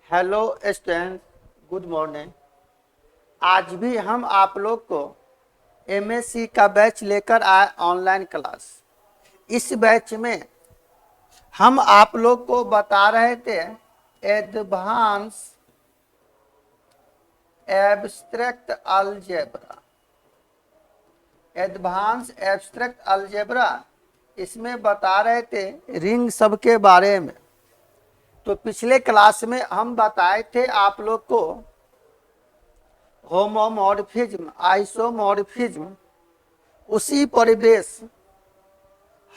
Hello student, good morning. आज भी हम आप लोग को एमएससी का बैच लेकर आए ऑनलाइन क्लास। इस बैच में हम आप लोग को बता रहे थे advance abstract algebra. Advance abstract algebra इसमें बता रहे थे रिंग सब के बारे में। तो पिछले क्लास में हम बताए थे आप लोग को होमोमॉर्फिज्म, आइसोमॉर्फिज्म। उसी परिवेश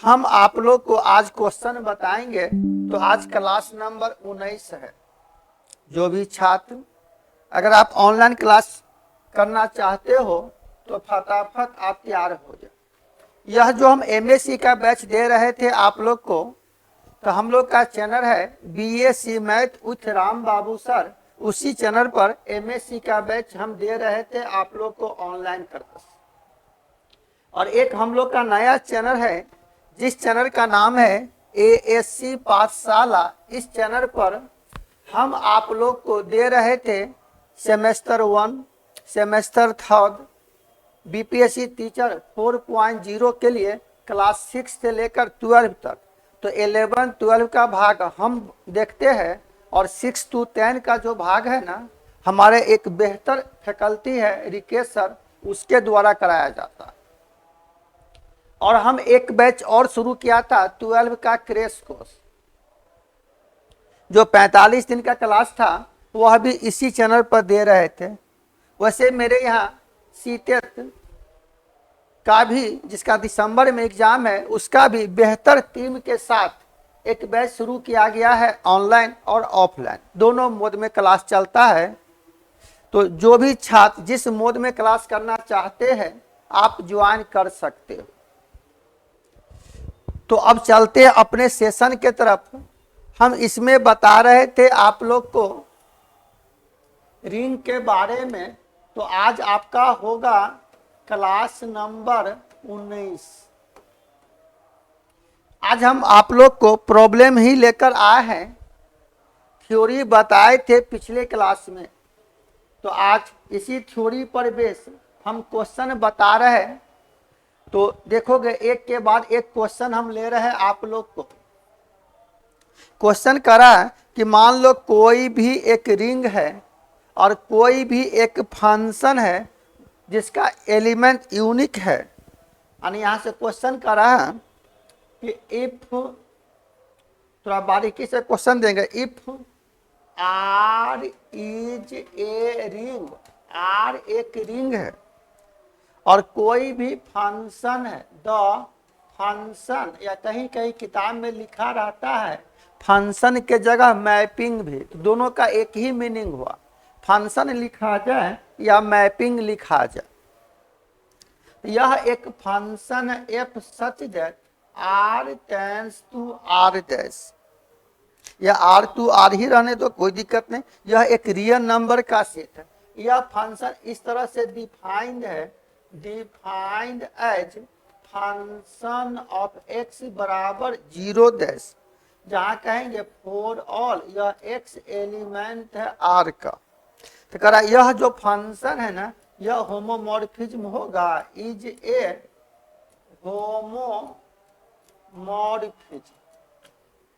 हम आप लोग को आज क्वेश्चन बताएंगे। तो आज क्लास नंबर 19 है। जो भी छात्र अगर आप ऑनलाइन क्लास करना चाहते हो तो फटाफट आप तैयार हो जाए। यह जो हम एमएससी का बैच दे रहे थे आप लोग को, तो हम लोग का चैनल है BSc math with Ram Babu sir. उसी चैनल पर एमएससी का बैच हम दे रहे थे आप लोग को ऑनलाइन करके। और एक हम लोग का नया चैनल है जिस चैनल का नाम है एएससी पाठशाला। इस चैनल पर हम आप लोग को दे रहे थे सेमेस्टर 1, सेमेस्टर 3, बीपीएससी टीचर 4.0 के लिए क्लास 6 से लेकर 12 तक। तो 11, 12 का भाग हम देखते हैं और 6 to 10 का जो भाग है ना, हमारे एक बेहतर फैकल्टी है रिकेश सर, उसके द्वारा कराया जाता है। और हम एक बैच और शुरू किया था 12 का क्रैश कोर्स, जो 45 दिन का क्लास था, वह भी इसी चैनल पर दे रहे थे। वैसे मेरे यहाँ सीटेट का भी, जिसका दिसंबर में एग्जाम है, उसका भी बेहतर टीम के साथ एक बैच शुरू किया गया है। ऑनलाइन और ऑफलाइन दोनों मोड में क्लास चलता है। तो जो भी छात्र जिस मोड में क्लास करना चाहते हैं आप ज्वाइन कर सकते हो। तो अब चलते हैं अपने सेशन के तरफ। हम इसमें बता रहे थे आप लोग को रिंग के बारे में। तो आज आपका होगा क्लास नंबर 19। आज हम आप लोग को प्रॉब्लम ही लेकर आए हैं। थ्योरी बताए थे पिछले क्लास में, तो आज इसी थ्योरी पर बेस हम क्वेश्चन बता रहे हैं। तो देखोगे एक के बाद एक क्वेश्चन हम ले रहे हैं आप लोग को। क्वेश्चन करा कि मान लो कोई भी एक रिंग है और कोई भी एक फंक्शन है जिसका एलिमेंट यूनिक है। यानी यहां से क्वेश्चन करा कि इफ, थोड़ा बारीकी से क्वेश्चन देंगे, if R is a ring, R एक रिंग है और कोई भी फंक्शन है, द फंक्शन, या कहीं कहीं किताब में लिखा रहता है फंक्शन के जगह मैपिंग भी, तो दोनों का एक ही मीनिंग हुआ, फंक्शन लिखा जाए या मैपिंग लिखा जाए। यह एक फंक्शन है F such that R tends to R dash, या आर टू आर ही रहने दो, कोई दिक्कत नहीं। यह एक रियल नंबर का सेट है। यह फंक्शन इस तरह से डिफाइंड है, defined as function of X बराबर 0 डैश, जहां कहेंगे फॉर ऑल यह एक्स एलिमेंट है आर का। तो कह रहा यह जो फंक्शन है ना, यह होमोमॉर्फिज्म होगा, इज ए होमोमॉर्फिज्म।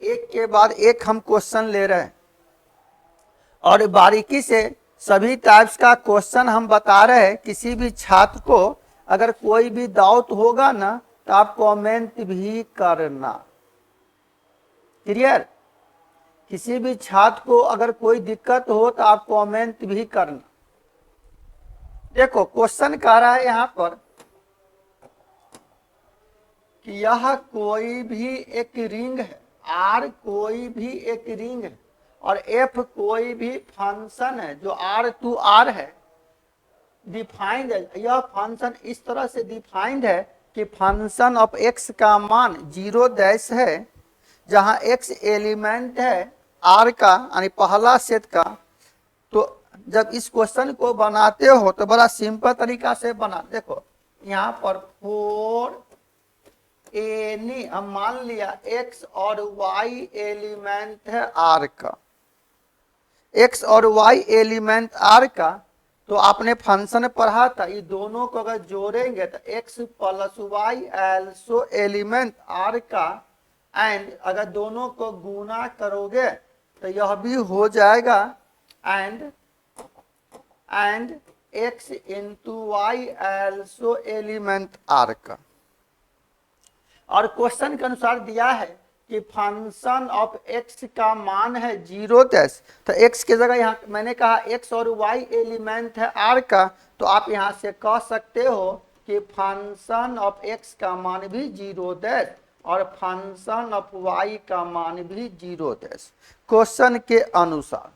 एक के बाद एक हम क्वेश्चन ले रहे हैं और बारीकी से सभी टाइप्स का क्वेश्चन हम बता रहे हैं। किसी भी छात्र को अगर कोई भी डाउट होगा ना तो आप कमेंट भी करना। क्लियर? किसी भी छात्र को अगर कोई दिक्कत हो तो आप कमेंट भी करना। देखो क्वेश्चन कह रहा है यहां पर कि यह कोई भी एक रिंग है, आर कोई भी एक रिंग है और एफ कोई भी फंक्शन है जो आर टू आर है, डिफाइंड है। यह फंक्शन इस तरह से डिफाइंड है कि फंक्शन ऑफ एक्स का मान 0 डैश है, जहां एक्स एलिमेंट है आर का, यानी पहला सेट का। तो जब इस क्वेश्चन को बनाते हो तो बड़ा सिंपल तरीका से बना। देखो यहाँ पर फोर एनी, हम मान लिया एक्स और वाई एलिमेंट है आर का। एक्स और वाई एलिमेंट आर का, तो आपने फंक्शन पढ़ा था, ये दोनों को अगर जोड़ेंगे तो X plus Y also element R का, एंड अगर दोनों को गुना करोगे तो यह भी हो जाएगा and X into Y also element R का। और क्वेश्चन के अनुसार दिया है कि फंक्शन ऑफ एक्स का मान है 0 तो एक्स की जगह यहाँ मैंने कहा एक्स और वाई एलिमेंट है आर का, तो आप यहाँ से कह सकते हो कि फंक्शन ऑफ एक्स का मान भी 0 और फंक्शन ऑफ वाई का मान भी 0 क्वेश्चन के अनुसार।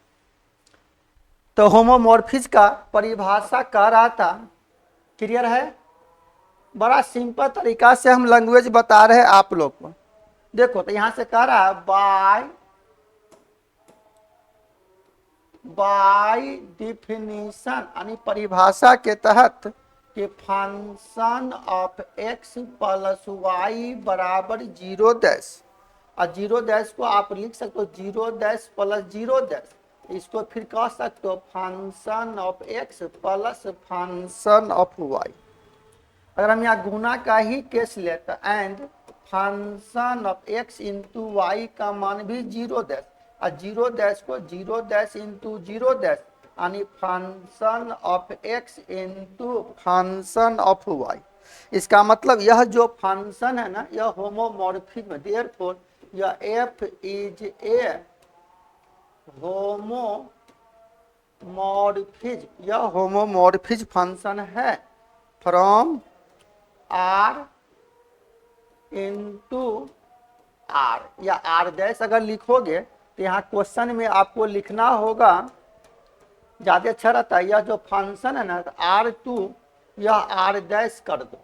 तो होमोमॉर्फिज का परिभाषा कह रहा था, क्लियर है? बड़ा सिंपल तरीका से हम लैंग्वेज बता रहे हैं आप लोग को। देखो तो यहां से कह रहा है बाय डिफिनीशन यानी परिभाषा के तहत कि function of X plus Y बराबर 0 और 0 को आप लिख सकते हो 0 प्लस 0 इसको फिर कह सकते हो function of X plus function of Y. अगर हम यहाँ गुना का ही केस ले तो and function of X into Y का मान भी 0 और 0 को 0 इंटू 0 यानी function of X into function of Y. इसका मतलब यह जो फंक्शन है ना, यह होमोमॉर्फिज्म, देयरफॉर यह एफ इज ए होमोमॉर्फिज्म, यह होमोमॉर्फिज्म फंक्शन है फ्रॉम आर इंटू आर या आर डैश अगर लिखोगे तो यहाँ क्वेश्चन में आपको लिखना होगा, ज्यादा अच्छा रहता है, यह जो फंक्शन है ना R2 यह आर डैश कर दो,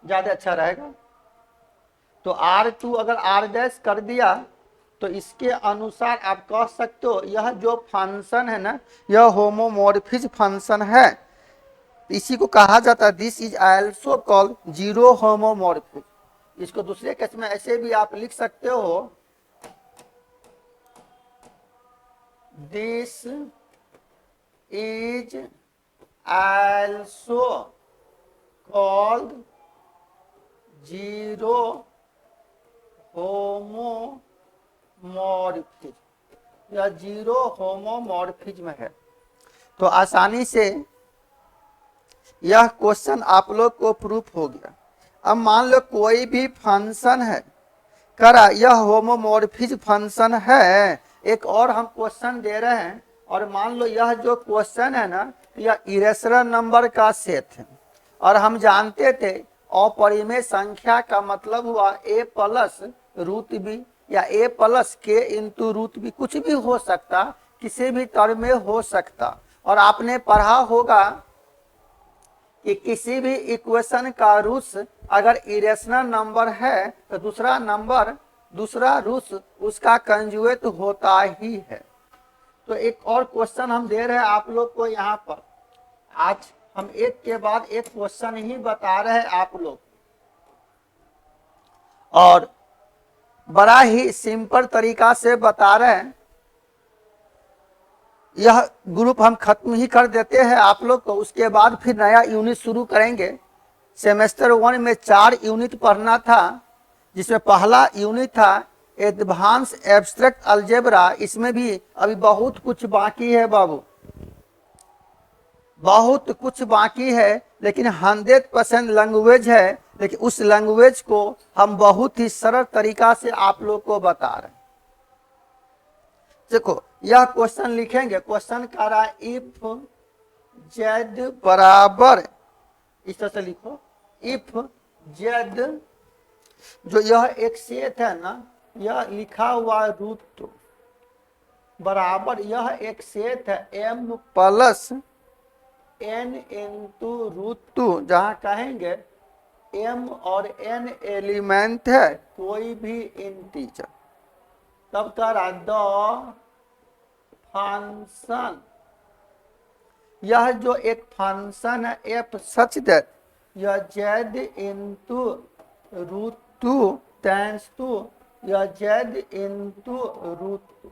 ज्यादा अच्छा रहेगा। तो R2 अगर आर डैश कर दिया तो इसके अनुसार आप कह सकते हो यह जो फंक्शन है ना यह होमोमॉर्फिज्म फंक्शन है। इसी को कहा जाता है this is also called zero homomorphism. इसको दूसरे केस में ऐसे भी आप लिख सकते हो, this is also called zero homomorphism, यह जीरो होमोमॉर्फिज्म है। तो आसानी से यह क्वेश्चन आप लोग को प्रूफ हो गया। अब मान लो कोई भी फंक्शन है, करा यह होमोमॉर्फिज्म फंक्शन है। एक और हम क्वेश्चन दे रहे हैं, और मान लो यह जो क्वेश्चन है ना यह इरेशनल नंबर का सेट है, और हम जानते थे अपरिमेय संख्या का मतलब हुआ a प्लस रूट बी या a प्लस के इंटू रूट बी, कुछ भी हो सकता, किसी भी टर्म में हो सकता। और आपने पढ़ा होगा कि किसी भी इक्वेशन का रूट्स अगर इरेशनल नंबर है तो दूसरा रूट्स उसका कंजुगेट होता ही है। तो एक और क्वेश्चन हम दे रहे हैं आप लोग को यहाँ पर। आज हम एक के बाद एक क्वेश्चन ही बता रहे हैं आप लोग, और बड़ा ही सिंपल तरीका से बता रहे हैं। यह ग्रुप हम खत्म ही कर देते हैं आप लोग को, उसके बाद फिर नया यूनिट शुरू करेंगे। सेमेस्टर 1 में 4 यूनिट पढ़ना था, जिसमें पहला यूनिट था एडवांस एब्स्ट्रैक्ट अलजेब्रा। इसमें भी अभी बहुत कुछ बाकी है बाबू, बहुत कुछ बाकी है, लेकिन 100% लैंग्वेज है। लेकिन उस लैंग्वेज को हम बहुत ही सरल तरीका से आप लोग को बता रहे हैं। देखो यह क्वेश्चन लिखेंगे, क्वेश्चन कह रहा है इफ जेड बराबर, इस तरह से लिखो, इफ जेड, जो यह एक सेट है ना, यह लिखा हुआ रूट बराबर, यह एक सेट है m plus n into root 2, जहां कहेंगे m और n एलिमेंट है कोई भी इंटीजर। तब कह रहा द फंक्शन, यह जो एक फंक्शन है एफ सच दैट यह Z into root 2 tends to यह जेड इंटू रूट 2,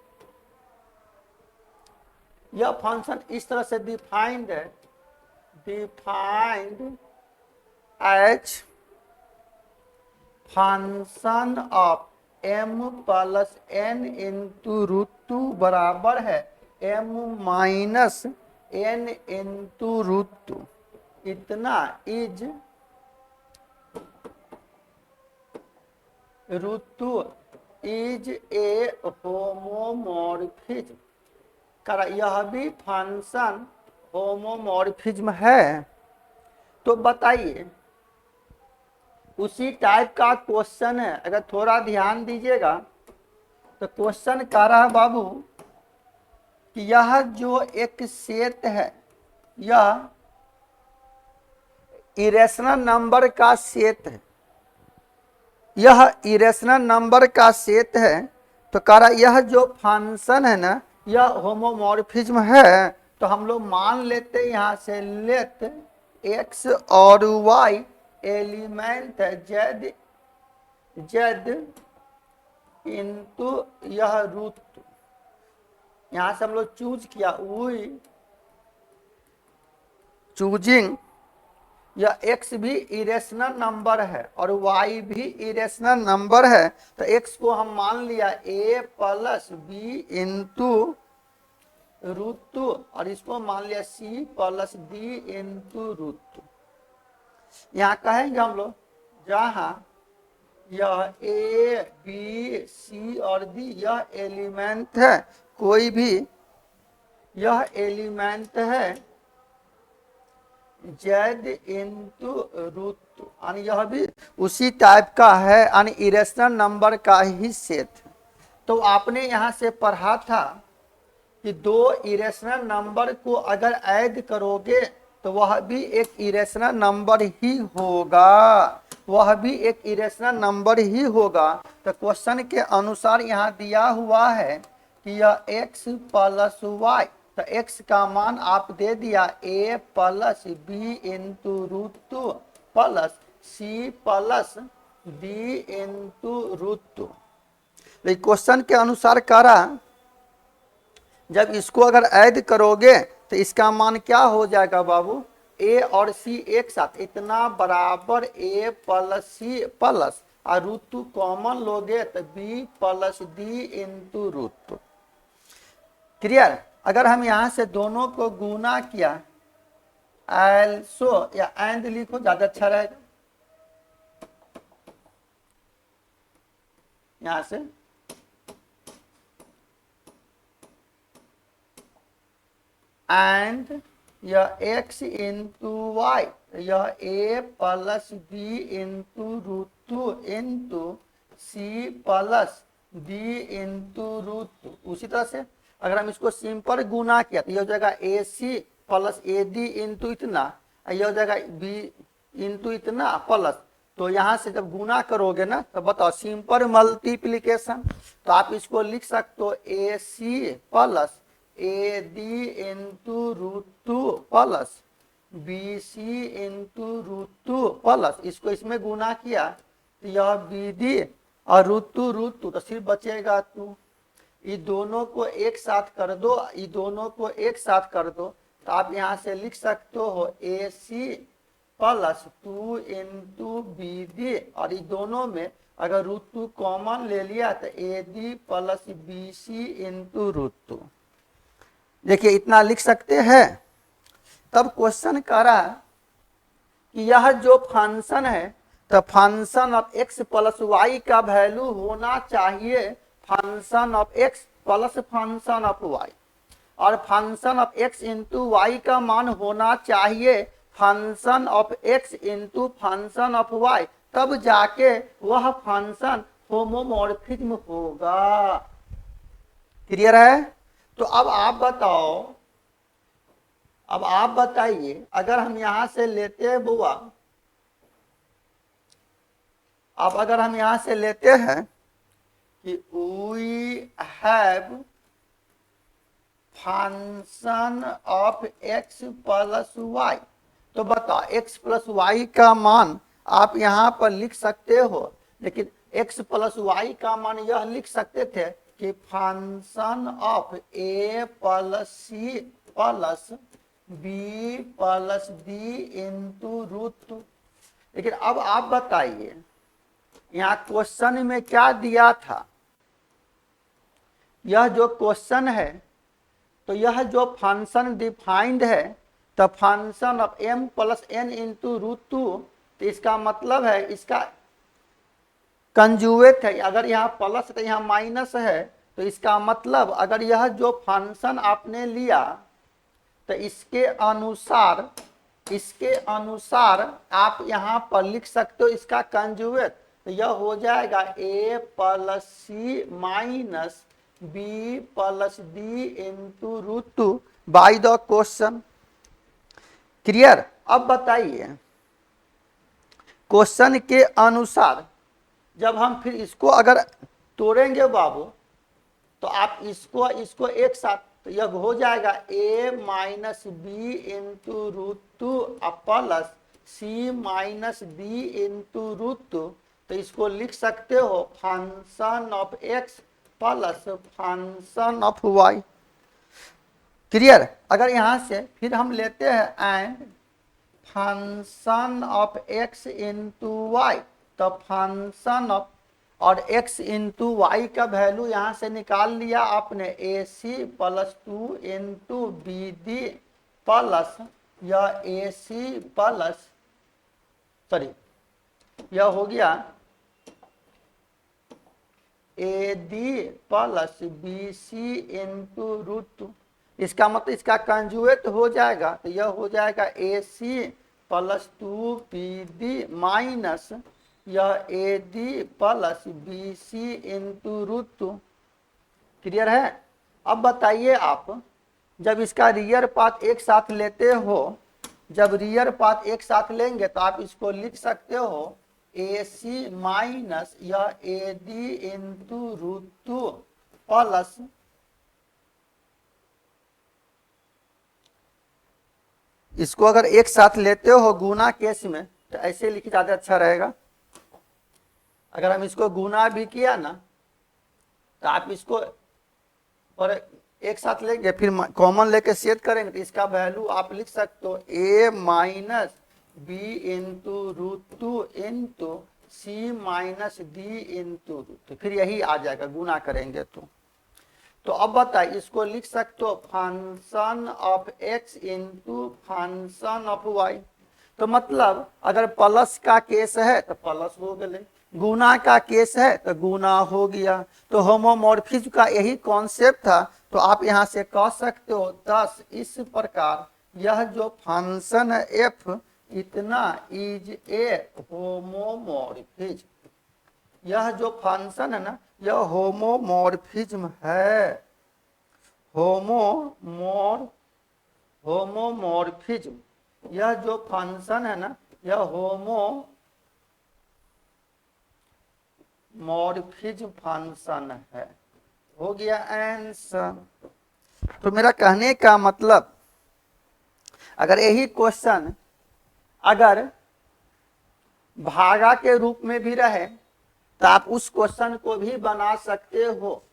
यह फंक्शन इस तरह से डिफाइंड है, defined as function of m plus n into root two बराबर है m minus n into root two. इतना is root two is a homomorphism. यह भी फंक्शन होमोमॉर्फिज्म है। तो बताइए, उसी टाइप का क्वेश्चन है, अगर थोड़ा ध्यान दीजिएगा तो क्वेश्चन कह रहा है बाबू कि यह जो एक सेट है, यह इरेशनल नंबर का सेट है, यह इरेशनल नंबर का सेट है। तो कह रहा यह जो फंक्शन है ना, यह होमोमॉर्फिज्म है। तो हम लोग मान लेते यहाँ से, लेट x और y एलिमेंट है z इंटू यह रूट। यहाँ से हम लोग चूज किया, वी चूजिंग यह x भी इरेशनल नंबर है और y भी इरेशनल नंबर है। तो x को हम मान लिया a plus B into root two और इसको मान लिया c plus d into root two. यहाँ कहेंगे हम लोग जहाँ यह a b c और d यह एलिमेंट है, कोई भी यह एलिमेंट है z इंटू रूट टू, यानी यह भी उसी टाइप का है, यानी इरेशनल नंबर का ही सेट। तो आपने यहाँ से पढ़ा था कि दो इरेशनल नंबर को अगर ऐड करोगे तो वह भी एक इरेशनल नंबर ही होगा, वह भी एक इरेशनल नंबर ही होगा। तो क्वेश्चन के अनुसार यहाँ दिया हुआ है कि यह x प्लस वाई, तो x का मान आप दे दिया a plus B into root two plus C plus D into root two. लेकिन क्वेश्चन के अनुसार करा जब इसको अगर ऐड करोगे तो इसका मान क्या हो जाएगा बाबू, a और c एक साथ, इतना बराबर a प्लस सी प्लस और रूट टू कॉमन लोगे तो b plus D into root two. Clear. अगर हम यहाँ से दोनों को गुना किया, एल्सो या एंड लिखो ज्यादा अच्छा रहेगा, यहाँ से एंड यह x इंटू वाई, यह a plus B into root two into C plus D into root two. उसी तरह से अगर हम इसको सिंपल गुना किया तो यह हो जाएगा A C plus A D into इतना, यह हो जाएगा बी इंटू इतना प्लस। तो यहाँ से जब गुना करोगे ना तो बताओ सिंपल मल्टीप्लीकेशन, तो आप इसको लिख सकते हो A C plus A D into root two plus B C into root two plus, इसको इसमें गुना किया तो यह बी डी और रूट टू तो सिर्फ बचेगा टू। ये दोनों को एक साथ कर दो, ये दोनों को एक साथ कर दो तो आप यहाँ से लिख सकते हो A C plus two into B D और ये दोनों में अगर रूट टू कॉमन ले लिया तो A D plus B C into root two. देखिए इतना लिख सकते हैं। तब क्वेश्चन कह रहा कि यह जो फंक्शन है तो function of x plus Y का वैल्यू होना चाहिए function of x plus function of y, और function of x into Y का मान होना चाहिए function of x into function of y, तब जाके वह फंक्शन होमोमॉर्फिज्म होगा। क्लियर है। तो अब आप बताओ, अब आप बताइए अगर हम यहां से लेते हैं बुआ, अब अगर हम यहां से लेते हैं कि we have function of x plus Y, तो बताओ x प्लस वाई का मान आप यहां पर लिख सकते हो, लेकिन x प्लस वाई का मान यह लिख सकते थे कि function of A plus C plus B plus D into root. लेकिन अब आप बताइए यहाँ क्वेश्चन में क्या दिया था। यह जो क्वेश्चन है तो यह जो फंक्शन डिफाइंड है तो function of m plus N into root two, तो इसका मतलब है इसका कंजुएट है। अगर यहाँ प्लस तो यहाँ माइनस है, तो इसका मतलब अगर यह जो फंक्शन आपने लिया तो इसके अनुसार आप यहाँ पर लिख सकते हो इसका कंजुएट। तो यह हो जाएगा a plus C minus B plus D into root two by the question. Clear. अब बताइए क्वेश्चन के अनुसार जब हम फिर इसको अगर तोड़ेंगे बाबू, तो आप इसको एक साथ, तो यह हो जाएगा a minus B into root two plus C minus D into root two. तो इसको लिख सकते हो function of x plus function of y। Clear. अगर यहां से फिर हम लेते हैं and function of x into Y, तो फंक्शन ऑफ और x इंटू वाई का वैल्यू यहां से निकाल लिया आपने A C plus two into B D plus या ए सी प्लस सॉरी यह हो गया A D plus B C into root two. इसका मतलब इसका कंजुएट हो जाएगा, तो यह हो जाएगा A C plus two B D minus यह A D plus B C into root two. Clear है। अब बताइए आप जब इसका रियल पार्ट एक साथ लेते हो, जब रियल पार्ट एक साथ लेंगे तो आप इसको लिख सकते हो ए सी माइनस यह A D into root two plus इसको अगर एक साथ लेते हो गुना केस में तो ऐसे लिखी ज्यादा अच्छा रहेगा। अगर हम इसको गुना भी किया ना तो आप इसको और एक साथ लेंगे फिर कॉमन लेके सेट करेंगे तो इसका वैल्यू आप लिख सकते हो A minus B into root two into C minus D into root. तो फिर यही आ जाएगा गुना करेंगे तो अब बताइए इसको लिख सकते हो function of x into function of y। तो मतलब अगर प्लस का केस है तो प्लस हो गए, गुना का केस है तो गुना हो गया। तो होमोमॉर्फिज्म का यही कॉन्सेप्ट था। तो आप यहां से कह सकते हो 10 इस प्रकार यह जो फंक्शन है f इतना इज ए होमोमॉर्फिज्म। यह जो फंक्शन है ना यह होमोमॉर्फिज्म है। होमोमॉर्फिज्म यह जो फंक्शन है ना यह होमोमॉर्फिज्म फंक्शन है। हो गया आंसर। तो मेरा कहने का मतलब अगर यही क्वेश्चन अगर भागा के रूप में भी रहे तो आप उस क्वेश्चन को भी बना सकते हो।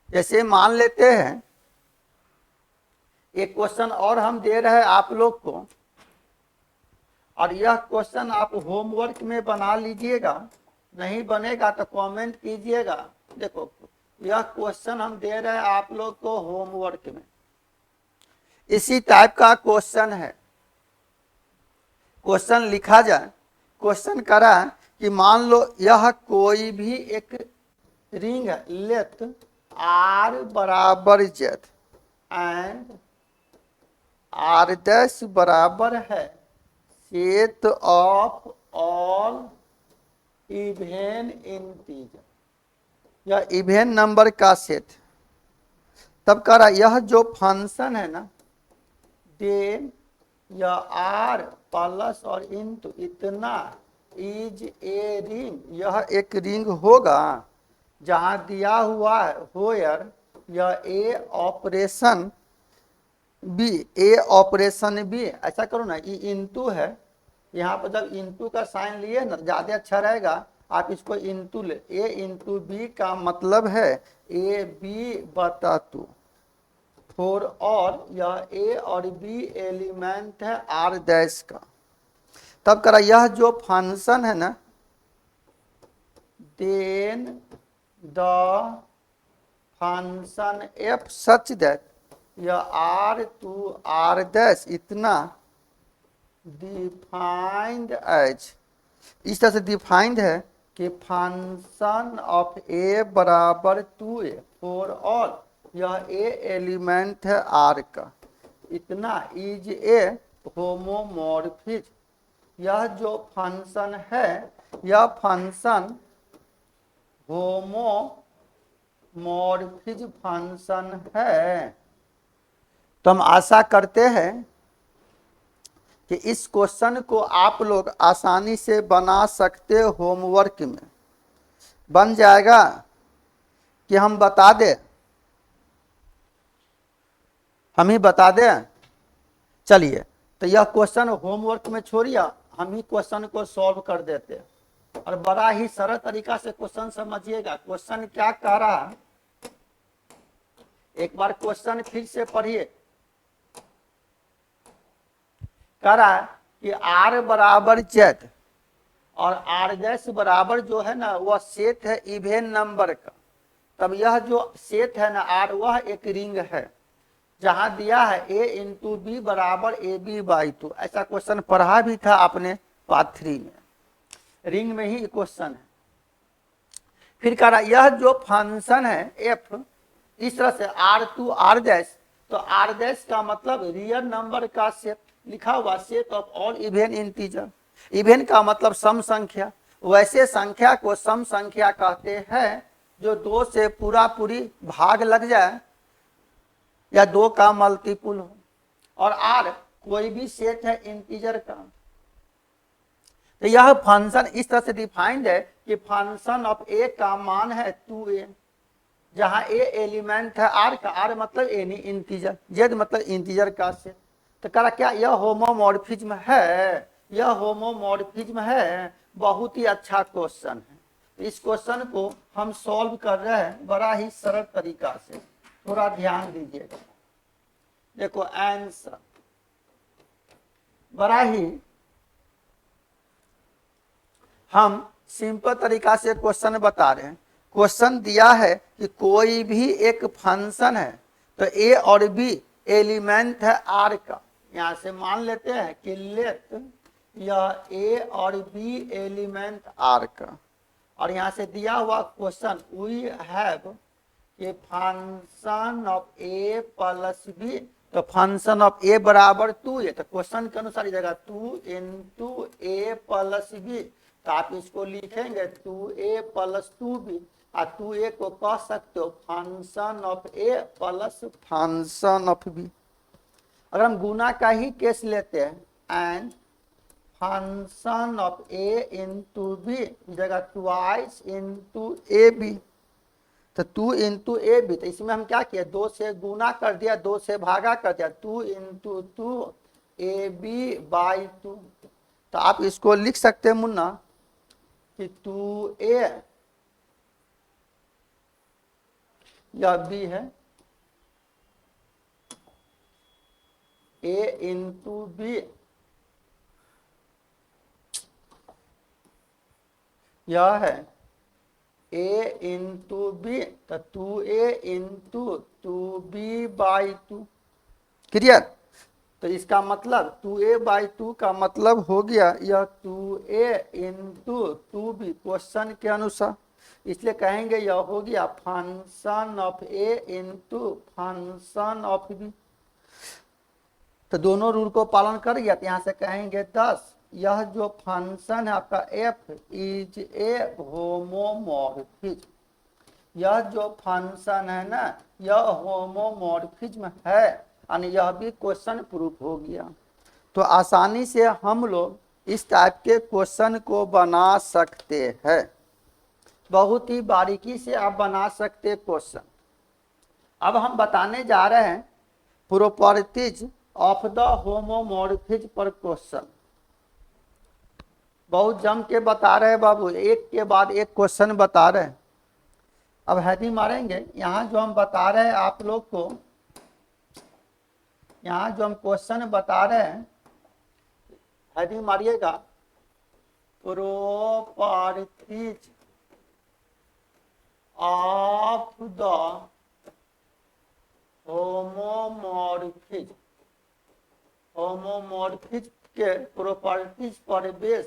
जैसे मान लेते हैं एक क्वेश्चन और हम दे रहे हैं आप लोग को, और यह क्वेश्चन आप होमवर्क में बना लीजिएगा, नहीं बनेगा तो कमेंट कीजिएगा। देखो यह क्वेश्चन हम दे रहे हैं आप लोग को होमवर्क में, इसी टाइप का क्वेश्चन है। क्वेश्चन लिखा जाए, क्वेश्चन करा कि मान लो यह कोई भी एक रिंग लेथ आर बराबर जेड एंड आर डैश बराबर है set of all even integer, यह इवन नंबर का सेट। तब करा यह जो फंक्शन है ना देन यह आर प्लस और इंटू इतना इज ए रिंग, यह एक रिंग होगा जहां दिया हुआ है होयर यह ए ऑपरेशन बी। ऐसा करो ना ये इंटू है, यहाँ पर जब इंटू का साइन लिए ना ज्यादा अच्छा रहेगा। आप इसको इंटू ले, ए इंटू बी का मतलब है ए बी बटा 2 फोर, और यह ए और बी एलिमेंट है आर डैश का। तब करा यह जो फंक्शन है ना, then the function F such that यह आर टू आर डैश इतना डिफाइंड एज, इस तरह से डिफाइंड है कि फंक्शन ऑफ ए बराबर 2a फॉर ऑल, यह ए एलिमेंट है आर का, इतना इज ए होमोमॉर्फिज्म। यह जो फंक्शन है, यह फंक्शन होमोमॉर्फिज्म फंक्शन है। तो हम आशा करते हैं कि इस क्वेश्चन को आप लोग आसानी से बना सकते हो, होमवर्क में बन जाएगा कि हम बता दें, हम ही बता दें। चलिए, तो यह क्वेश्चन होमवर्क में छोड़िए, हम ही क्वेश्चन को सॉल्व कर देते हैं, और बड़ा ही सरल तरीका से क्वेश्चन समझिएगा। क्वेश्चन क्या कह रहा है, एक बार क्वेश्चन फिर से पढ़िए। कह रहा है कि आर बराबर जेड और आर डैश बराबर जो है ना वह सेट है इवेन नंबर का। तब यह जो सेट है ना आर, वह एक रिंग है जहां दिया है ए इंटू बी बराबर ए बी बाई 2। ऐसा क्वेश्चन पढ़ा भी था आपने पार्ट 3 में, रिंग में ही क्वेश्चन है। फिर कह रहा यह जो फंक्शन है एफ, इस तरह से आर टू आर डैश, तो आर डैश का मतलब रियल नंबर का सेट, लिखा हुआ set of all even integer. Even का मतलब सम संख्या, वैसे संख्या को सम संख्या कहते हैं जो 2 से पूरा पूरी भाग लग जाए या 2 का मल्टीपुल हो। और आर कोई भी सेट है इंटीजर का। तो यह फंक्शन इस तरह से डिफाइंड है कि फंक्शन ऑफ ए का मान है 2a, जहां ए एलिमेंट है आर का, आर मतलब एनी इंटीजर, जेड मतलब इंटीजर का सेट। तो कह रहा क्या यह होमोमॉर्फिज्म है, यह होमोमॉर्फिज्म है। बहुत ही अच्छा क्वेश्चन है। तो इस क्वेश्चन को हम सॉल्व कर रहे हैं बड़ा ही सरल तरीका से, थोड़ा ध्यान दीजिएगा। देखो आंसर बड़ा ही हम सिंपल तरीका से क्वेश्चन बता रहे हैं। क्वेश्चन दिया है कि कोई भी एक फंक्शन है, तो ए और बी एलिमेंट है आर का। यहां से मान लेते हैं कि लेट यह ए और बी एलिमेंट आर का, और यहां से दिया हुआ question we have a function of A plus B, तो फंक्शन ऑफ ए बराबर 2a, तो क्वेश्चन के अनुसार जगह 2 इंटू ए प्लस बी, तो आप इसको लिखेंगे 2a प्लस 2b, और 2a को कह सकते हो function of A plus function of B. अगर हम गुना का ही केस लेते हैं and function of A into B जगह ट्वाइस इंटू ए बी, तो 2 इंटू ए बी, तो इसमें हम क्या किया 2 से गुना कर दिया, 2 से भागा कर दिया, 2 इंटू 2 ए बी बाई 2। तो आप इसको लिख सकते हैं मुन्ना कि 2a या बी है a इंटू बी, यह है a इंटू बी, तो 2a into 2b by 2। Clear? तो इसका मतलब 2a बाई 2 का मतलब हो गया यह 2a इंटू 2b क्वेश्चन के अनुसार, इसलिए कहेंगे यह हो गया function of A into function of B. तो दोनों रूल को पालन कर गया, तो यहाँ से कहेंगे 10 यह जो फंक्शन है आपका f इज ए होमोमॉर्फिज्म। यह जो फंक्शन है ना यह होमोमॉर्फिज्म है, यानी यह भी क्वेश्चन प्रूफ हो गया। तो आसानी से हम लोग इस टाइप के क्वेश्चन को बना सकते हैं, बहुत ही बारीकी से आप बना सकते क्वेश्चन। अब हम बताने जा रहे हैं प्रॉपर्टीज ऑफ द होमोमॉर्फिज्म पर क्वेश्चन। बहुत जम के बता रहे हैं बाबू, एक के बाद एक क्वेश्चन बता रहे हैं। अब हेडिंग मारेंगे। यहाँ जो हम बता रहे हैं आप लोग को, यहाँ जो हम क्वेश्चन बता रहे हैं, हेडिंग मारिएगा, properties of the homomorphism. Homomorphism के प्रॉपर्टीज पर बेस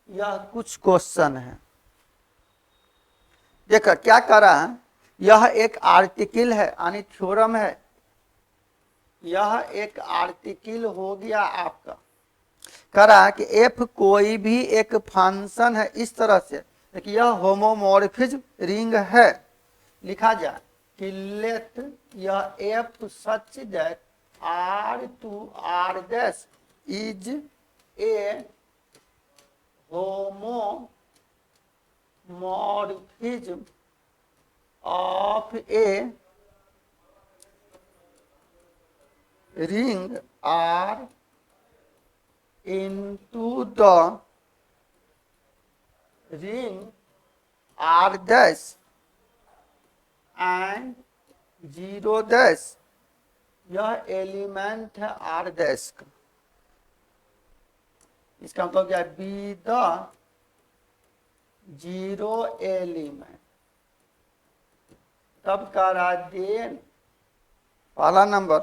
यह कुछ क्वेश्चन है। देखो क्या कर रहा है, यह एक आर्टिकल है यानी थ्योरम है। यह एक आर्टिकल हो गया आपका। कह रहा है कि एफ कोई भी एक फंक्शन है इस तरह से, देखिए यह होमोमॉर्फिज्म रिंग है। लिखा जाए कि लेट यह F such that R to R dash is a homomorphism of a ring R into the ring R dash and 0 dash, यह एलिमेंट है R dash का। इसका मतलब क्या है, बी द 0 एलिमेंट। तब करा देन पहला नंबर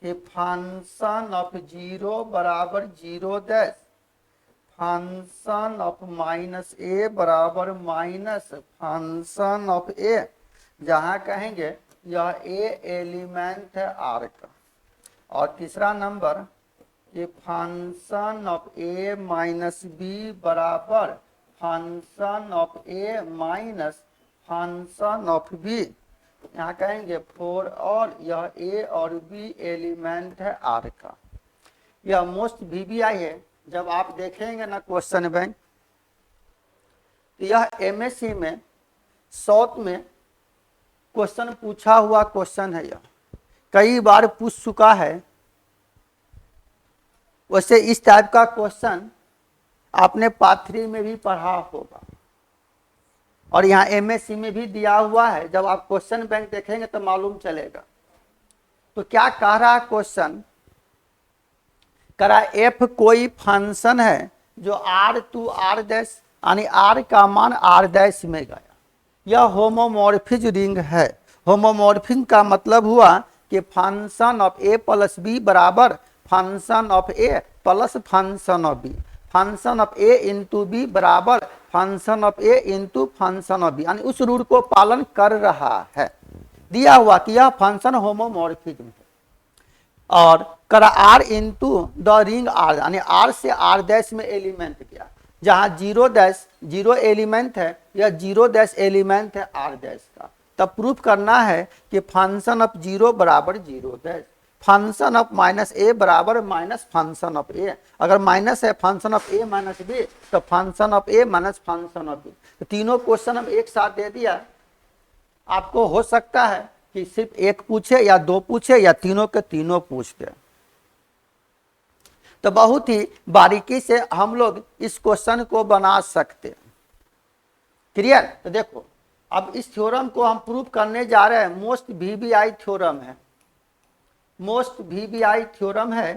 कि फंक्शन ऑफ 0 बराबर 0 dash, function of minus A बराबर माइनस फंक्शन ऑफ ए, जहां कहेंगे यह ए एलिमेंट है आर का। और तीसरा नंबर कि function of A minus B बराबर function of A minus function of B, यहाँ कहेंगे फोर, और यह ए और बी एलिमेंट है आर का। यह मोस्ट वीवीआई है। जब आप देखेंगे ना क्वेश्चन बैंक, तो यह एमएससी में शॉर्ट में क्वेश्चन पूछा हुआ क्वेश्चन है। यह कई बार पूछ चुका है। वैसे इस टाइप का क्वेश्चन आपने पार्ट 3 में भी पढ़ा होगा और यहाँ एमएससी में भी दिया हुआ है। जब आप क्वेश्चन बैंक देखेंगे तो मालूम चलेगा। तो क्या कह रहा है क्वेश्चन, कह रहा एफ कोई फंक्शन है जो आर टू आर डैश यानी आर का मान आर डैश में गया। यह होमोमॉर्फिज्म रिंग है। होमोमॉर्फिज्म का मतलब हुआ कि function of A plus B बराबर function of A plus function of B, function of A into B बराबर function of A into function of B, यानी उस रूल को पालन कर रहा है। दिया हुआ कि यह फंक्शन होमोमॉर्फिज्म है। और कर R into the ring R, यानी आर से आर डैश में एलिमेंट किया, जहां 0 डैश 0 एलिमेंट है, यह 0 डैश एलिमेंट है आर डैश का। तब प्रूफ करना है कि फंक्शन ऑफ 0 बराबर 0 dash, function of minus A बराबर माइनस फंक्शन ऑफ ए। अगर माइनस है function of A minus B, तो function of A minus function of B. तो तीनों क्वेश्चन हम एक साथ दे दिया। आपको हो सकता है कि सिर्फ एक पूछे या दो पूछे या तीनों के तीनों पूछ दे। तो बहुत ही बारीकी से हम लोग इस क्वेश्चन को बना सकते हैं। क्लियर? तो देखो अब इस थ्योरम को हम प्रूव करने जा रहे हैं। मोस्ट वीवीआई थ्योरम है, मोस्ट वीवीआई थ्योरम है।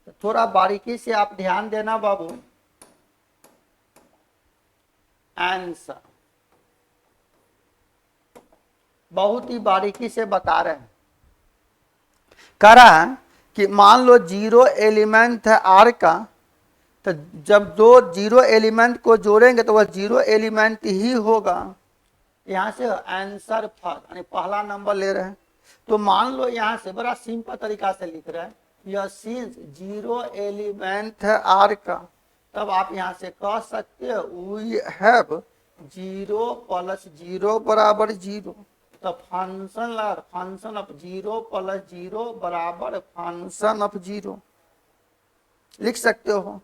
तो थोड़ा बारीकी से आप ध्यान देना बाबू। आंसर बहुत ही बारीकी से बता रहे हैं। कह रहा है कि मान लो 0 एलिमेंट है आर का, तो जब दो 0 एलिमेंट को जोड़ेंगे तो वह 0 एलिमेंट ही होगा। यहां से आंसर फर्स्ट यानी पहला नंबर ले रहे हैं। तो मान लो यहां से बड़ा सिंपल तरीका से लिख रहे हैं, यह सिंस 0 एलिमेंट है आर का, तब आप यहां से कह सकते हो वी हैव 0 प्लस 0 बराबर 0। तो फंक्शन ऑफ 0 प्लस 0 बराबर फंक्शन ऑफ 0 लिख सकते हो।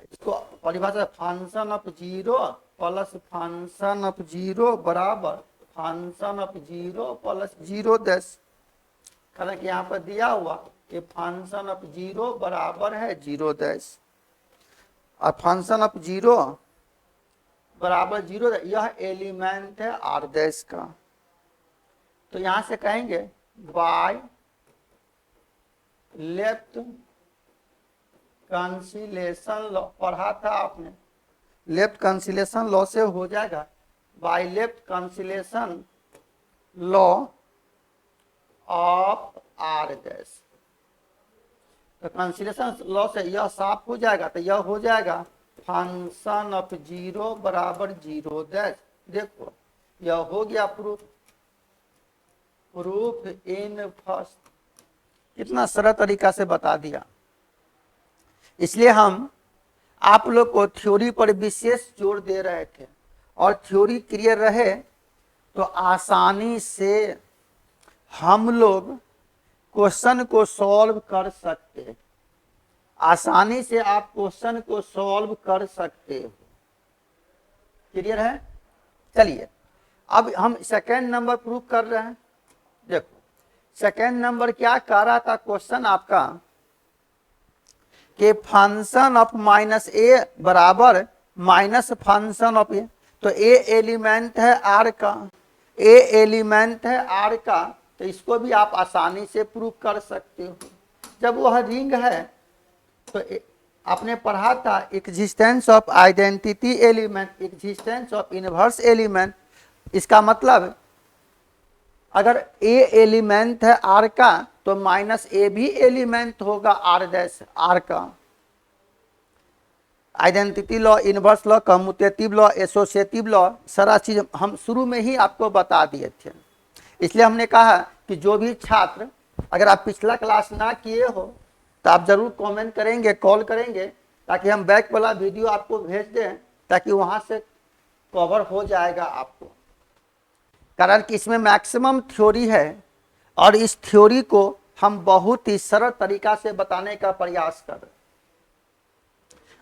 इसको परिभाषा function of 0 plus function of 0 बराबर फंक्शन ऑफ 0 प्लस 0 डैश। कारण कि यहाँ पर दिया हुआ कि फंक्शन ऑफ 0 बराबर है 0 डैश। और फंक्शन ऑफ जीरो बराबर जीरो, यह एलिमेंट है आर डैश का। तो यहां से कहेंगे बाय लेफ्ट कंसिलेशन लॉ, पढ़ा था आपने, लेफ्ट कंसिलेशन लॉ से हो जाएगा, by left cancellation law of R dash. तो कंसिलेशन लॉ से यह साफ हो जाएगा, तो यह हो जाएगा फंक्शन ऑफ जीरो बराबर जीरो डैश। देखो यह हो गया प्रूफ, प्रूफ इन फर्स्ट। कितना सरल तरीका से बता दिया। इसलिए हम आप लोग को थ्योरी पर विशेष जोर दे रहे थे, और थ्योरी क्लियर रहे तो आसानी से हम लोग क्वेश्चन को सॉल्व कर सकते, आसानी से आप क्वेश्चन को सॉल्व कर सकते हो। क्लियर है? चलिए अब हम सेकेंड नंबर प्रूव कर रहे हैं। देखो सेकेंड नंबर क्या कह रहा था क्वेश्चन आपका, कि फंक्शन ऑफ माइनस ए बराबर माइनस फंक्शन ऑफ ए। तो ए एलिमेंट है आर का, ए एलिमेंट है आर का, तो इसको भी आप आसानी से प्रूव कर सकते हो। जब वह रिंग है तो आपने पढ़ा था existence of identity element, existence of inverse element. इसका मतलब अगर ए एलिमेंट है आर का तो माइनस ए भी एलिमेंट होगा आर डैश आर का। Identity law, inverse law, commutative law, associative law, सारा चीज हम शुरू में ही आपको बता दिए थे। इसलिए हमने कहा कि जो भी छात्र अगर आप पिछला क्लास ना किए हो तो आप जरूर कमेंट करेंगे, कॉल करेंगे, ताकि हम बैक वाला वीडियो आपको भेज दें, ताकि वहां से कवर हो जाएगा आपको। कारण कि इसमें मैक्सिमम थ्योरी है, और इस थ्योरी को हम बहुत ही सरल तरीका से बताने का प्रयास कर रहे हैं,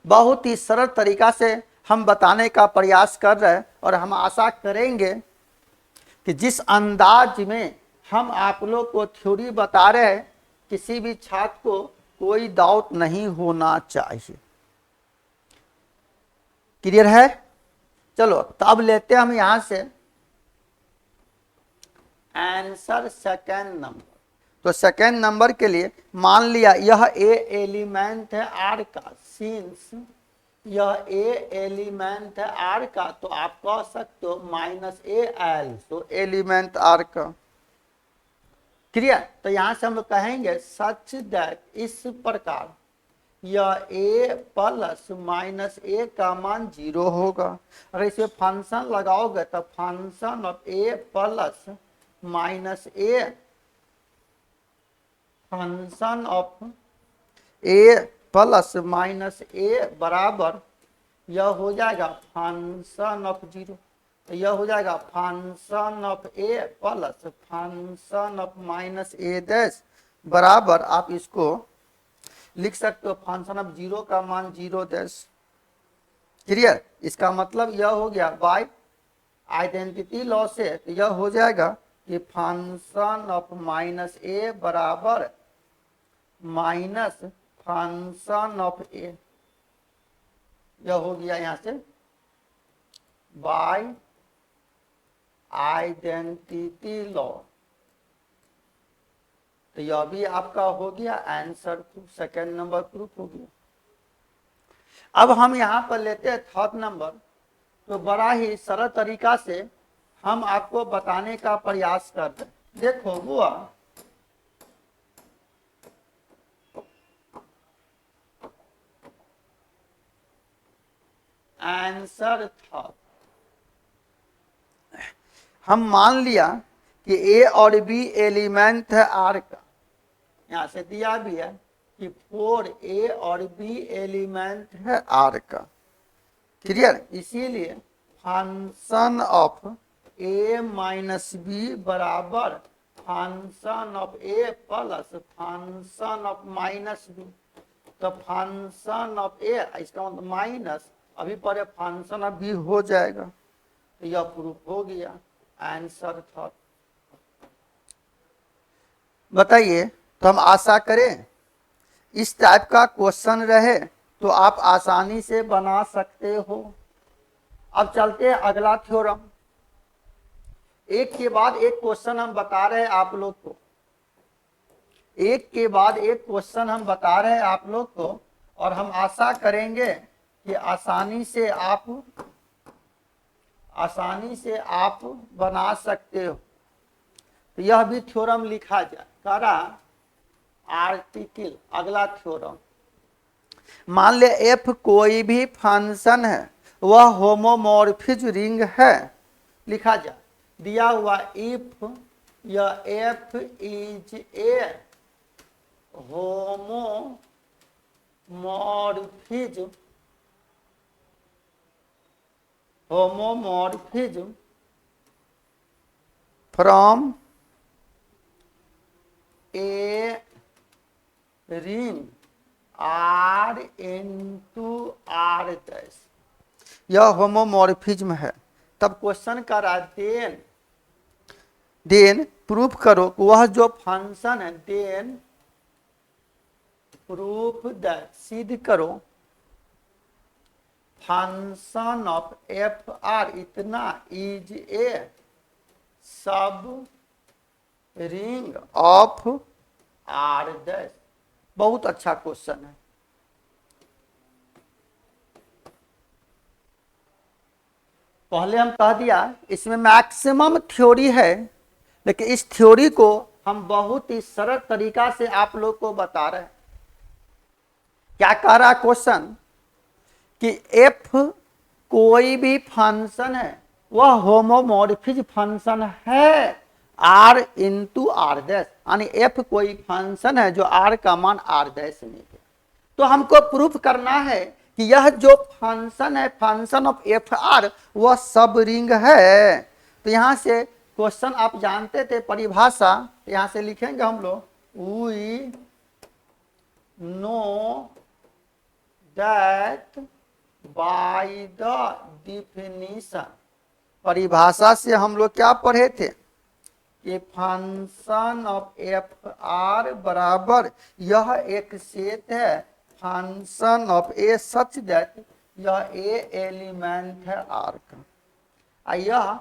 बहुत ही सरल तरीका से हम बताने का प्रयास कर रहे हैं। और हम आशा करेंगे कि जिस अंदाज में हम आप लोग को थ्योरी बता रहे हैं, किसी भी छात्र को कोई डाउट नहीं होना चाहिए। क्लियर है? चलो तो अब लेते हैं हम यहां से आंसर सेकेंड नंबर। तो सेकेंड नंबर के लिए मान लिया यह ए एलिमेंट है आर का, सिंस यह ए एलिमेंट है आर का, तो आप कह सकते हो माइनस ए एल, तो एलिमेंट आर का। क्लियर? तो यहां से हम लोग कहेंगे सच दैट, इस प्रकार यह ए प्लस माइनस ए का मान जीरो होगा। अगर इसे फंक्शन लगाओगे तो function of A plus minus A, function of A plus minus A बराबर यह हो जाएगा फंक्शन ऑफ जीरो। तो यह हो जाएगा function of A plus function of minus A dash बराबर, आप इसको लिख सकते हो फंक्शन ऑफ जीरो का मान जीरो डैश। क्लियर? इसका मतलब यह हो गया बाय आइडेंटिटी लॉ से, तो यह हो जाएगा कि फंक्शन ऑफ माइनस ए बराबर माइनस फंक्शन ऑफ ए, यह हो गया यहां से बाय आइडेंटिटी लॉ। तो यह भी आपका हो गया आंसर, सेकेंड नंबर प्रूफ हो गया। अब हम यहां पर लेते हैं थर्ड नंबर। तो बड़ा ही सरल तरीका से हम आपको बताने का प्रयास करते हैं। देखो हुआ आंसर था, हम मान लिया कि ए और बी एलिमेंट है आर का, यहां से दिया भी है कि 4a और b एलिमेंट है आर का। क्लियर? इसीलिए function of a minus B बराबर function of a plus function of minus B. तो फंक्शन ऑफ a, इसका मतलब माइनस, अभी पर फंक्शन ऑफ b हो जाएगा। तो यह प्रूफ हो गया आंसर था। बताइए, तो हम आशा करें इस टाइप का क्वेश्चन रहे तो तो आप आसानी से बना सकते हो। अब चलते हैं अगला थ्योरम। एक के बाद एक क्वेश्चन हम बता रहे हैं आप लोग को, एक के बाद एक क्वेश्चन हम बता रहे हैं आप लोग को, और हम आशा करेंगे कि आसानी से आप बना सकते हो। तो यह भी थ्योरम लिखा जाए। करा आर्टिकल। अगला थ्योरम, मान ले एफ कोई भी फंक्शन है, वह होमोमॉर्फिज्म रिंग है। लिखा जाए, दिया हुआ इफ यह F is a homomorphism from a ring R into R dash, यह होमोमॉर्फिज्म है। तब क्वेश्चन करा देन प्रूफ करो वह जो फंक्शन है, देन प्रूफ दैट, सिद्ध करो फंक्शन ऑफ एफ आर इतना इज ए सब रिंग ऑफ आर डैश। बहुत अच्छा क्वेश्चन है। पहले हम कह दिया इसमें मैक्सिमम थ्योरी है, लेकिन इस थ्योरी को हम बहुत ही सरल तरीका से आप लोग को बता रहे हैं। क्या कह रहा है क्वेश्चन कि एफ कोई भी फंक्शन है, वह होमोमॉर्फिज्म फंक्शन है आर इंटू आर डैश, यानी एफ कोई फंक्शन है जो आर का मान आर डैश में है। तो हमको प्रूफ करना है कि यह जो फंक्शन है, फंक्शन ऑफ एफ आर, वह सब रिंग है। तो यहां से क्वेश्चन आप जानते थे परिभाषा, यहां से लिखेंगे हम लोग, we know that by the definition. परिभाषा से हम लोग क्या पढ़े थे कि फंक्शन ऑफ एफ आर बराबर यह एक सेट है function of A such that यह ए एलिमेंट है आर का, यह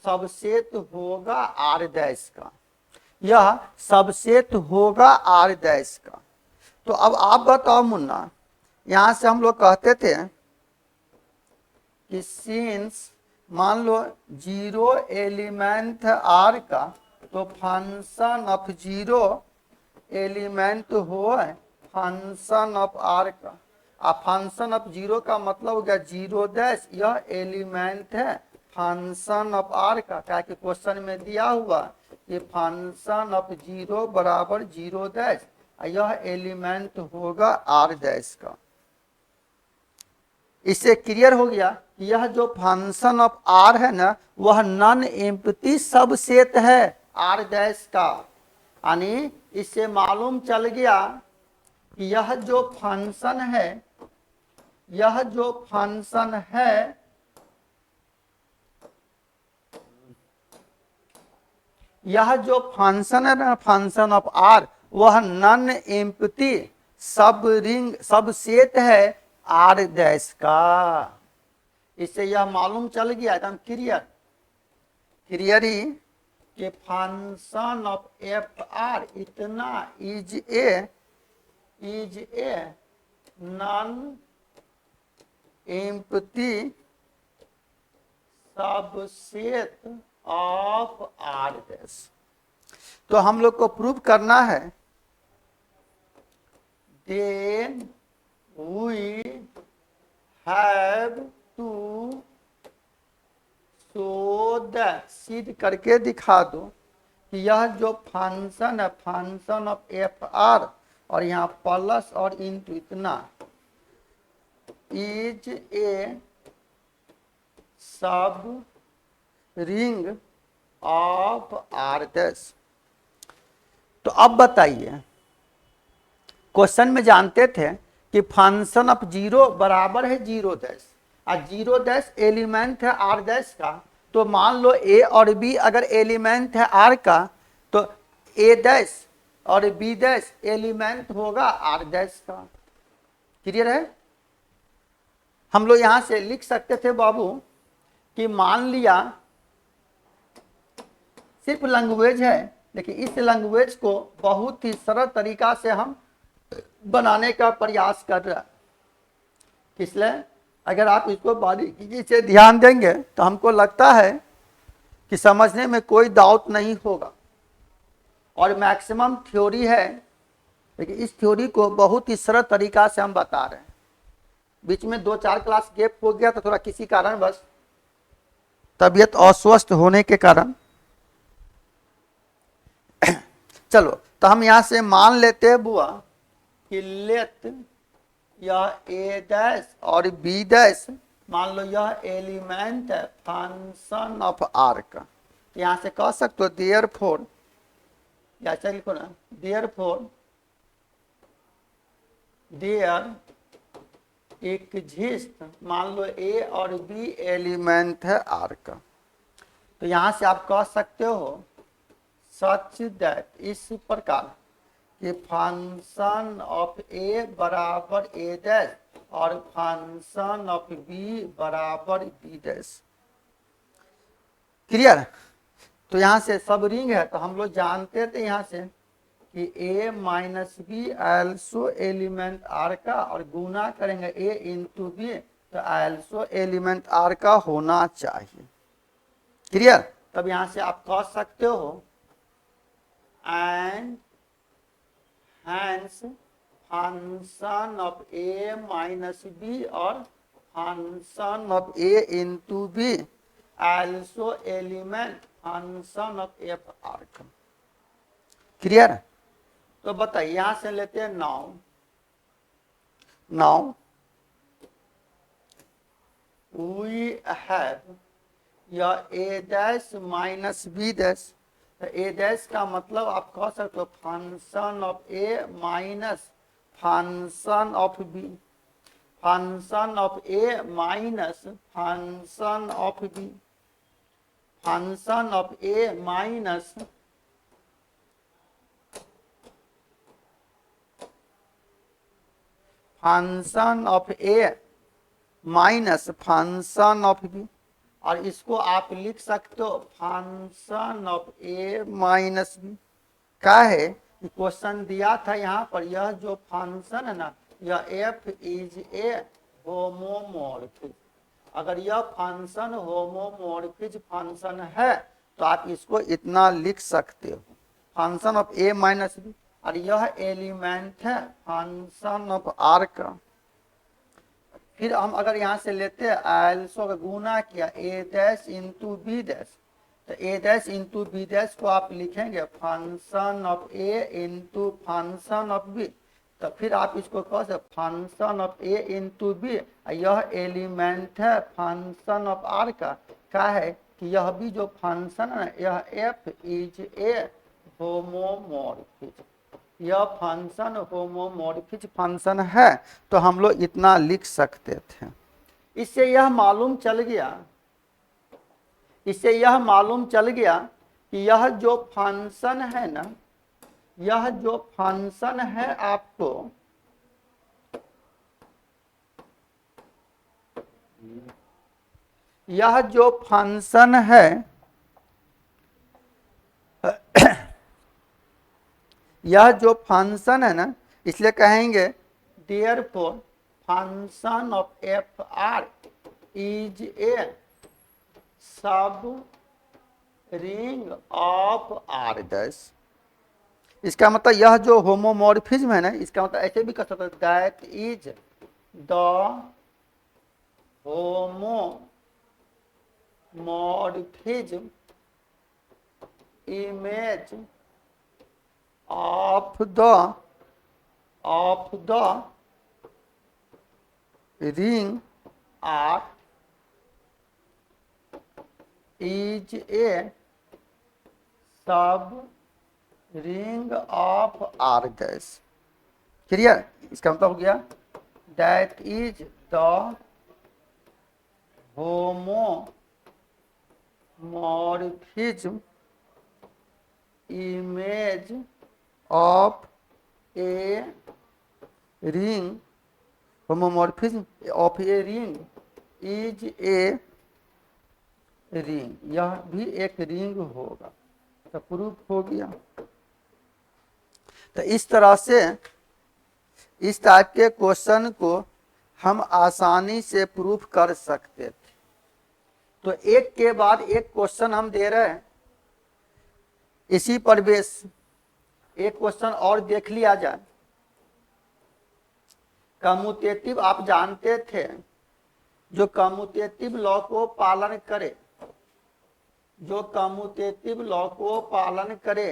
सबसेट होगा आर डैश का, यह सबसेट होगा आर डैश का। तो अब आप बताओ मुन्ना, यहां से हम लोग कहते थे कि सिंस मान लो जीरो एलिमेंट है आर का, तो फंक्शन ऑफ जीरो एलिमेंट हो फंक्शन ऑफ आर का। अब फंक्शन ऑफ जीरो का मतलब हो गया जीरो डैश, यह एलिमेंट है फंक्शन ऑफ आर का। क्या कि क्वेश्चन में दिया हुआ कि फंक्शन ऑफ जीरो बराबर जीरो डैश, यह एलिमेंट होगा आर डैश का। इससे क्लियर हो गया कि यह जो फंक्शन ऑफ आर है ना, वह नॉन एम्प्टी सबसेट है आर डैश का। यानी इससे मालूम चल गया कि यह जो फंक्शन है, यह जो फंक्शन है, यह जो फंक्शन है ना, फंक्शन ऑफ आर, वह नॉन एम्प्टी सब रिंग सबसेट है आर डैश का। इससे यह मालूम चल गया एकदम क्लियर ही कि फंक्शन ऑफ एफ आर इतना is a non empty subset of R dash. तो हम लोग को प्रूव करना है, then we have to show that, सिद्ध करके दिखा दो कि यह जो फंक्शन है फंक्शन ऑफ एफ आर, और यहाँ प्लस और इंटू इतना, इज ए सब रिंग ऑफ आर डैश। तो अब बताइए, क्वेश्चन में जानते थे कि फंक्शन ऑफ जीरो बराबर है जीरो डैश, और जीरो डैश एलिमेंट है आर डैश का। तो मान लो ए और बी अगर एलिमेंट है आर का, तो ए डैश और बी डैश एलिमेंट होगा आर डैश का। क्लियर है। हम लोग यहां से लिख सकते थे बाबू कि मान लिया सिर्फ लैंग्वेज है, लेकिन इस लैंग्वेज को बहुत ही सरल तरीका से हम बनाने का प्रयास कर रहे हैं। इसलिए अगर आप इसको बारीकी से ध्यान देंगे तो हमको लगता है कि समझने में कोई डाउट नहीं होगा। और मैक्सिमम थ्योरी है, लेकिन इस थ्योरी को बहुत ही सरल तरीका से हम बता रहे हैं। बीच में 2-4 क्लास गैप हो गया तो थोड़ा किसी कारण बस तबीयत अस्वस्थ होने के कारण। चलो तो हम यहां से मान लेते हैं बुआ कि लेट यह ए डैश और बी डैश, मान लो यह एलिमेंट है फंक्शन ऑफ आर का। यहां से कह सकते हो देयरफॉर, या चल लिखो ना, देयरफॉर देयर एग्जिस्ट, मान लो ए और बी एलिमेंट है आर का। तो यहां से आप कह सकते हो सच दैट, इस प्रकार कि फंक्शन ऑफ ए बराबर ए डैश और फंक्शन ऑफ बी बराबर बी डैश। क्लियर। तो यहां से सब रिंग है तो हम लोग जानते थे यहां से कि A minus B also element R का, और गुना करेंगे ए इंटू बी तो एल्सो एलिमेंट आर का होना चाहिए। क्लियर। तब यहां से आप कह सकते हो and hence function of A minus B और function of A into B also element function of F R का। क्लियर। तो बताइए यहां से लेते हैं नाउ। नाउ वी हैव या A dash minus B dash. तो ए डैश का मतलब आप कह सकते हो function of A minus function of B, function of A minus function of B, function of A minus function of A minus function of B. और इसको आप लिख सकते हो function of A minus B. क्या है कि क्वेश्चन दिया था यहाँ पर, यह जो फंक्शन है ना, यह एफ इज ए होमोमॉर्फिक। अगर यह फंक्शन होमोमॉर्फिक फंक्शन है तो आप इसको इतना लिख सकते हो function of A minus B, और यह एलिमेंट है फंक्शन ऑफ आर का। फिर हम अगर यहाँ से लेते हैं एल्सो का गुना किया A dash into B dash, तो A dash into B dash को आप लिखेंगे function of A into function of B. तो फिर आप इसको कह सकते function of A into B, यह एलिमेंट है फंक्शन ऑफ आर का। क्या है कि यह भी जो फंक्शन है यह एफ इज ए होमोमॉर्फिक, यह फंक्शन होमोमॉर्फिक फंक्शन है। तो हम लोग इतना लिख सकते थे। इससे यह मालूम चल गया, इससे यह मालूम चल गया कि यह जो फंक्शन है ना, यह जो फंक्शन है आपको यह जो फंक्शन है यह जो फंक्शन है ना, इसलिए कहेंगे therefore function of F are is ए सब रिंग ऑफ आर डैश। इसका मतलब यह जो होमोमॉर्फिज्म है ना, इसका मतलब ऐसे भी कह सकते हैं that is the homomorphism image of the ring R is a sub ring of R dash। Clear. इसका मतलब हो गया that is the homomorphism image of a ring homomorphism of a ring is a ring, यह भी एक ring होगा, तो proof हो गया। तो इस तरह से इस टाइप के क्वेश्चन को हम आसानी से प्रूफ कर सकते थे। तो एक के बाद एक क्वेश्चन हम दे रहे हैं, इसी पर बेस एक क्वेश्चन और देख लिया जाए। कम्यूटेटिव आप जानते थे, जो कम्यूटेटिव लॉ को पालन करे, जो कम्यूटेटिव लॉ को पालन करे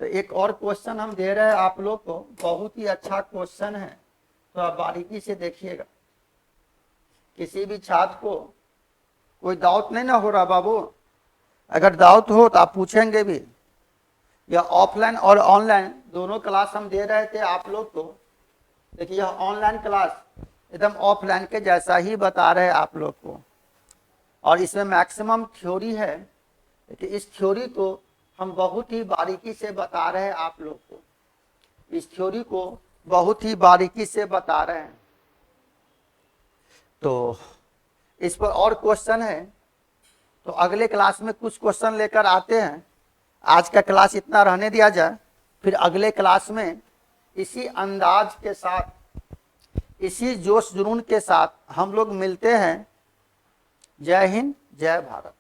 तो एक और क्वेश्चन हम दे रहे हैं आप लोग को, बहुत ही अच्छा क्वेश्चन है, तो आप बारीकी से देखिएगा। किसी भी छात्र को कोई डाउट नहीं ना हो रहा बाबू? अगर डाउट हो तो आप पूछेंगे भी। यह ऑफलाइन और ऑनलाइन दोनों क्लास हम दे रहे थे आप लोग को। देखिए यह ऑनलाइन क्लास एकदम ऑफलाइन के जैसा ही बता रहे हैं आप लोग को, और इसमें मैक्सिमम थ्योरी है। देखिए इस थ्योरी को हम बहुत ही बारीकी से बता रहे हैं आप लोग को, इस थ्योरी को बहुत ही बारीकी से बता रहे हैं। तो इस पर और क्वेश्चन है, तो अगले क्लास में कुछ क्वेश्चन लेकर आते हैं। आज का क्लास इतना रहने दिया जाए, फिर अगले क्लास में इसी अंदाज के साथ, इसी जोश जुनून के साथ हम लोग मिलते हैं। जय हिंद, जय भारत।